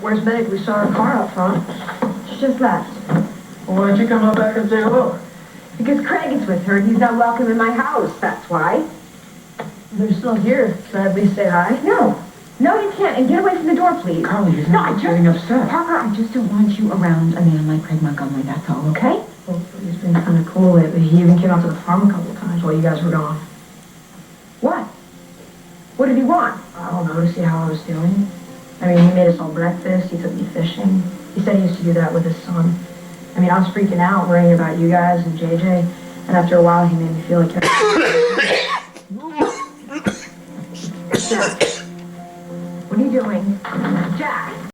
Where's Meg? We saw her car out front. She just left. Well, why don't you come out back and say hello? Because Craig is with her and he's not welcome in my house, that's why. They're still here. Can I at least say hi? No. No, you can't. And get away from the door, please. Carly, you're not getting upset. Parker, I just don't want you around a man like Craig Montgomery, that's all, okay? Well, he's been kind of cool lately. He even came out to the farm a couple of times while you guys were gone. What? What did he want? I don't know, to see how I was doing. I mean, he made us all breakfast. He took me fishing. He said he used to do that with his son. I mean, I was freaking out, worrying about you guys and JJ. And after a while, he made me feel like... Jack, what are you doing? Jack!